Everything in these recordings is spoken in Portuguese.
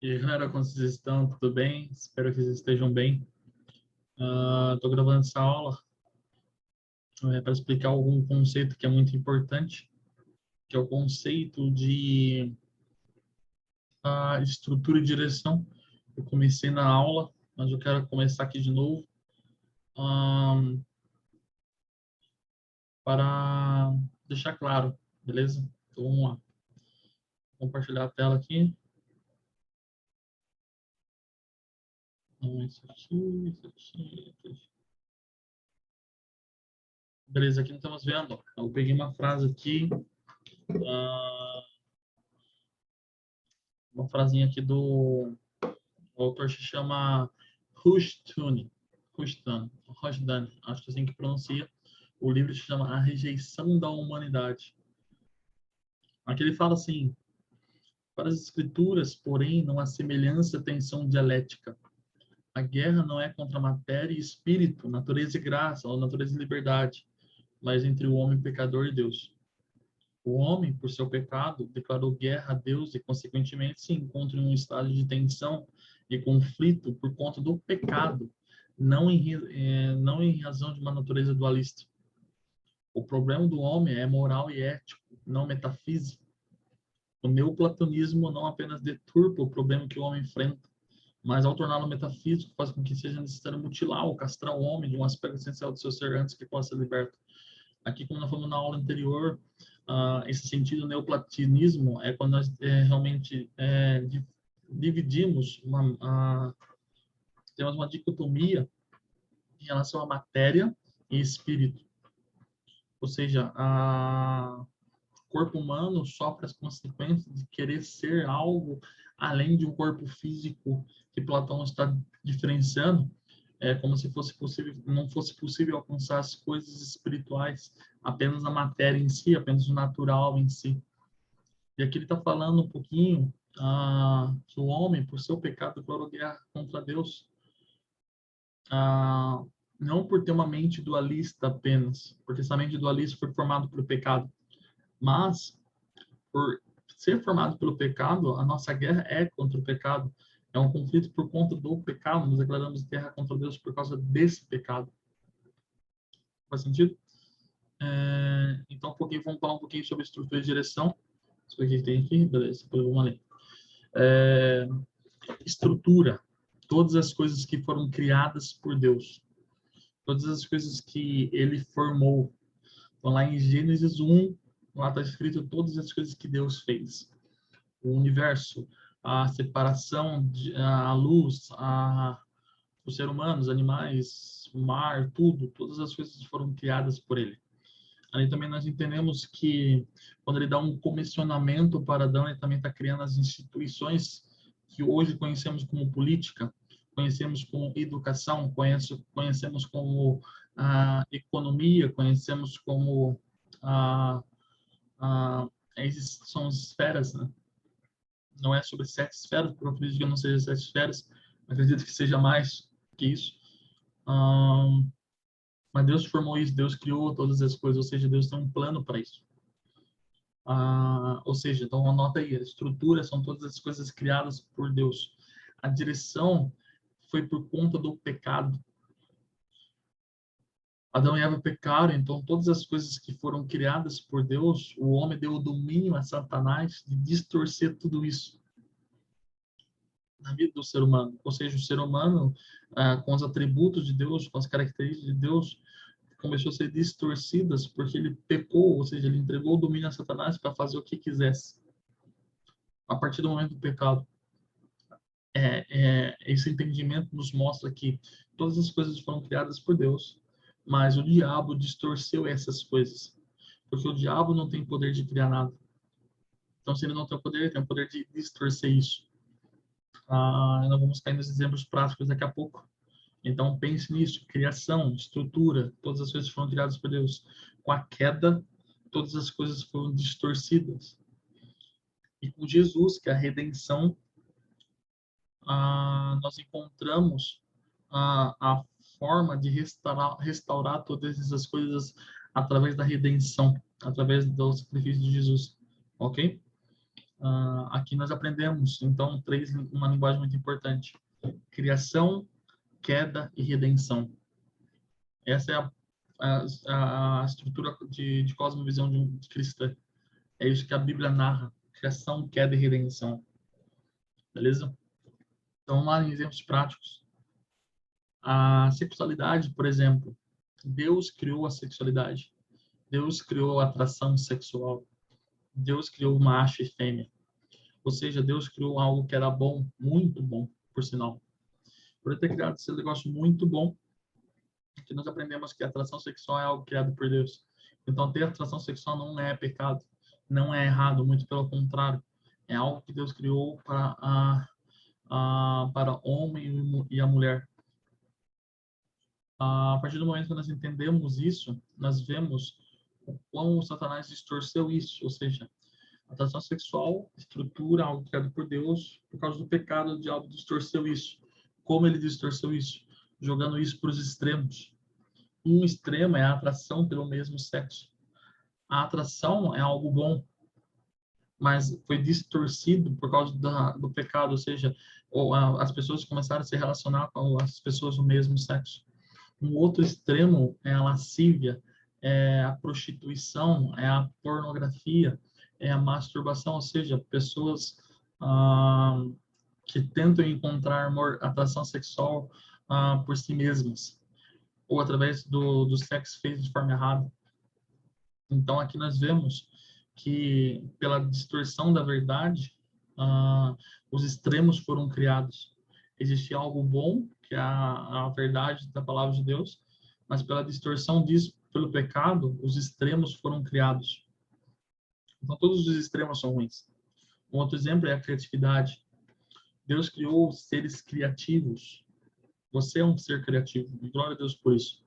E aí, galera, como vocês estão? Tudo bem? Espero que vocês estejam bem. Estou gravando essa aula para explicar algum conceito que é muito importante, que é o conceito de estrutura e direção. Eu comecei na aula, mas eu quero começar aqui de novo ah, para deixar claro, beleza? Então, vamos lá. Vou compartilhar a tela aqui. Então, isso aqui, isso aqui, isso aqui. Beleza, aqui não estamos vendo. Eu peguei uma frase aqui. ah, uma frasinha aqui do o autor se chama Rushduni, Rushdani, acho que é assim que pronuncia. O livro se chama A Rejeição da Humanidade. Aqui ele fala assim: para as escrituras, porém, não há semelhança, tensão dialética. A guerra não é contra matéria e espírito, natureza e graça, ou natureza e liberdade, mas entre o homem pecador e Deus. O homem, por seu pecado, declarou guerra a Deus e, consequentemente, se encontra em um estado de tensão e conflito por conta do pecado, não em razão de uma natureza dualista. O problema do homem é moral e ético, não metafísico. O neoplatonismo não apenas deturpa o problema que o homem enfrenta, mas ao torná-lo metafísico, faz com que seja necessário mutilar ou castrar o homem de um aspecto essencial do seu ser antes que possa ser liberto. Aqui, como nós falamos na aula anterior, esse sentido neoplatonismo é quando nós realmente dividimos, temos uma dicotomia em relação à matéria e espírito. Ou seja, o corpo humano sofre as consequências de querer ser algo além de um corpo físico que Platão está diferenciando. É como se fosse possível, não fosse possível alcançar as coisas espirituais apenas a matéria em si, apenas o natural em si. E aqui ele está falando um pouquinho que o homem, por seu pecado, declarou guerra contra Deus. Não por ter uma mente dualista apenas, porque essa mente dualista foi formada pelo pecado, mas por ser formado pelo pecado, a nossa guerra é contra o pecado. É um conflito por conta do pecado. Nós declaramos guerra contra Deus por causa desse pecado. Faz sentido? Então, vamos falar um pouquinho sobre estrutura e direção. Isso aqui tem aqui, beleza, depois vamos ler. Estrutura. Todas as coisas que foram criadas por Deus. Todas as coisas que Ele formou. Então, lá em Gênesis 1, lá está escrito todas as coisas que Deus fez. O universo, a separação, a luz, os seres humanos, animais, o mar, tudo. Todas as coisas foram criadas por Ele. Aí também nós entendemos que quando ele dá um comissionamento para Adão, ele também está criando as instituições que hoje conhecemos como política, conhecemos como educação, conhecemos como economia, conhecemos como essas são as esferas, né? Não é sobre 7 esferas, porque eu acredito que não seja 7 esferas, acredito que seja mais que isso. Mas Deus formou isso, Deus criou todas as coisas, ou seja, Deus tem um plano para isso. Ou seja, então anota aí, a estrutura são todas as coisas criadas por Deus. A direção foi por conta do pecado. Adão e Eva pecaram, então todas as coisas que foram criadas por Deus, o homem deu o domínio a Satanás de distorcer tudo isso na vida do ser humano. Ou seja, o ser humano, com os atributos de Deus, com as características de Deus, começou a ser distorcidas porque ele pecou, ou seja, ele entregou o domínio a Satanás para fazer o que quisesse. A partir do momento do pecado, esse entendimento nos mostra que todas as coisas foram criadas por Deus, mas o diabo distorceu essas coisas, porque o diabo não tem poder de criar nada. Então, se ele não tem o poder, ele tem o poder de distorcer isso. Nós vamos cair nos exemplos práticos daqui a pouco. Então, pense nisso: criação, estrutura, todas as coisas foram criadas por Deus. Com a queda, todas as coisas foram distorcidas. E com Jesus, que é a redenção, nós encontramos a forma de restaurar todas essas coisas através da redenção, através do sacrifício de Jesus, ok? Aqui nós aprendemos, então, uma linguagem muito importante: criação, queda e redenção. Essa é a estrutura de cosmovisão de cristã. É isso que a Bíblia narra: criação, queda e redenção. Beleza? Então, vamos lá em exemplos práticos. A sexualidade, por exemplo. Deus criou a sexualidade. Deus criou a atração sexual. Deus criou macho e fêmea. Ou seja, Deus criou algo que era bom, muito bom, por sinal. Por ter criado esse negócio muito bom, que nós aprendemos que a atração sexual é algo criado por Deus. Então, ter atração sexual não é pecado, não é errado, muito pelo contrário. É algo que Deus criou para o homem e a mulher. A partir do momento que nós entendemos isso, nós vemos o quão o Satanás distorceu isso, ou seja, a atração sexual, estrutura, algo criado por Deus, por causa do pecado, o diabo distorceu isso. Como ele distorceu isso? Jogando isso para os extremos. Um extremo é a atração pelo mesmo sexo. A atração é algo bom, mas foi distorcido por causa do pecado, ou seja, as pessoas começaram a se relacionar com as pessoas do mesmo sexo. Um outro extremo é a lascívia, é a prostituição, é a pornografia, é a masturbação, ou seja, pessoas que tentam encontrar atração sexual por si mesmas, ou através do sexo feito de forma errada. Então, aqui nós vemos que, pela distorção da verdade, os extremos foram criados. Existia algo bom, que é a verdade da palavra de Deus, mas pela distorção disso, pelo pecado, os extremos foram criados. Então, todos os extremos são ruins. Um outro exemplo é a criatividade. Deus criou seres criativos. Você é um ser criativo, e glória a Deus por isso.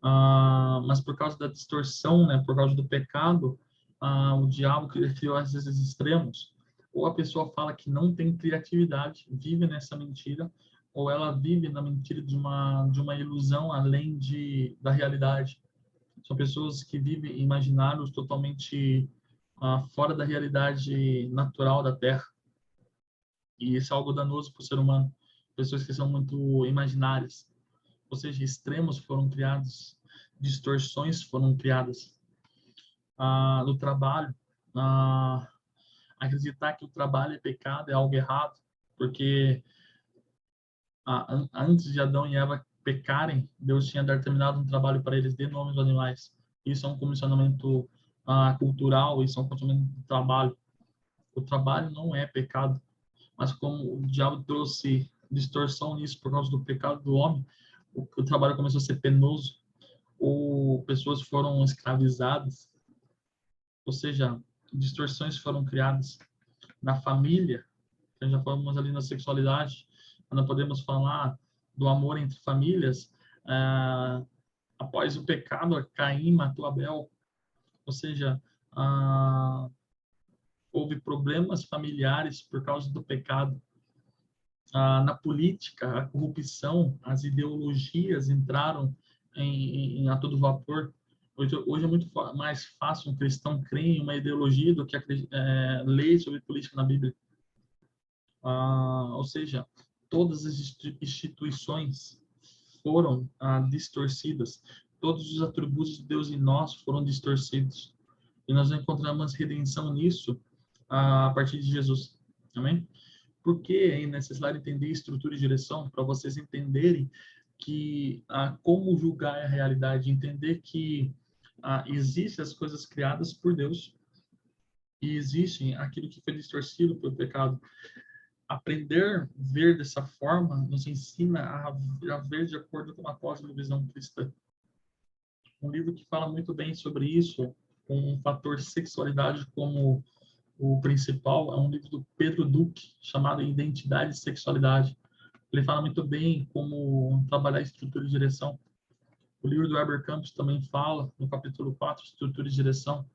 Mas por causa da distorção, né, por causa do pecado, o diabo criou esses extremos. Ou a pessoa fala que não tem criatividade, vive nessa mentira, ou ela vive na mentira de uma ilusão além da realidade. São pessoas que vivem imaginários totalmente fora da realidade natural da Terra. E isso é algo danoso para o ser humano. Pessoas que são muito imaginárias. Ou seja, extremos foram criados, distorções foram criadas. No trabalho, acreditar que o trabalho é pecado é algo errado, porque antes de Adão e Eva pecarem, Deus tinha determinado um trabalho para eles de nome dos animais. Isso é um comissionamento cultural, isso é um comissionamento de trabalho. O trabalho não é pecado, mas como o diabo trouxe distorção nisso por causa do pecado do homem, o trabalho começou a ser penoso, ou pessoas foram escravizadas, ou seja, distorções foram criadas na família. Já falamos ali na sexualidade, não podemos falar do amor entre famílias. Após o pecado, Caim matou Abel, ou seja, houve problemas familiares por causa do pecado. Na política, a corrupção, as ideologias entraram a todo vapor. Hoje é muito mais fácil um cristão crer em uma ideologia do que ler sobre política na Bíblia. Ou seja, todas as instituições foram distorcidas, todos os atributos de Deus em nós foram distorcidos. E nós encontramos redenção nisso a partir de Jesus. Amém? Por que é necessário entender estrutura e direção? Para vocês entenderem que como julgar a realidade, entender que existem as coisas criadas por Deus e existem aquilo que foi distorcido pelo pecado. Aprender a ver dessa forma nos ensina a ver de acordo com a cosmovisão cristã. Um livro que fala muito bem sobre isso, com um fator sexualidade como o principal, é um livro do Pedro Duque, chamado Identidade e Sexualidade. Ele fala muito bem como trabalhar estrutura e direção. O livro do Herbert Campos também fala, no capítulo 4, estrutura e direção.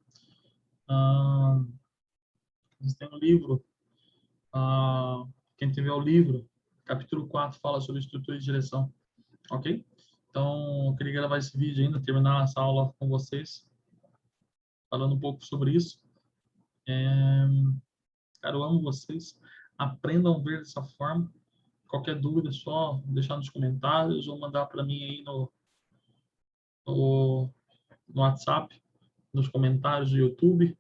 Eles têm um livro, quem tiver o livro, capítulo 4 fala sobre estrutura e direção. Ok? Então, eu queria gravar esse vídeo ainda, terminar essa aula com vocês, falando um pouco sobre isso. Cara, eu amo vocês. Aprendam a ver dessa forma. Qualquer dúvida, é só deixar nos comentários ou mandar para mim aí no, no WhatsApp, nos comentários do YouTube.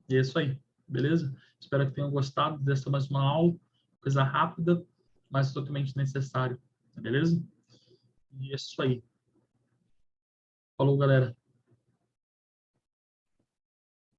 E é isso aí, beleza? Espero que tenham gostado dessa mais uma aula. Coisa rápida, mas totalmente necessária, beleza? E é isso aí. Falou, galera.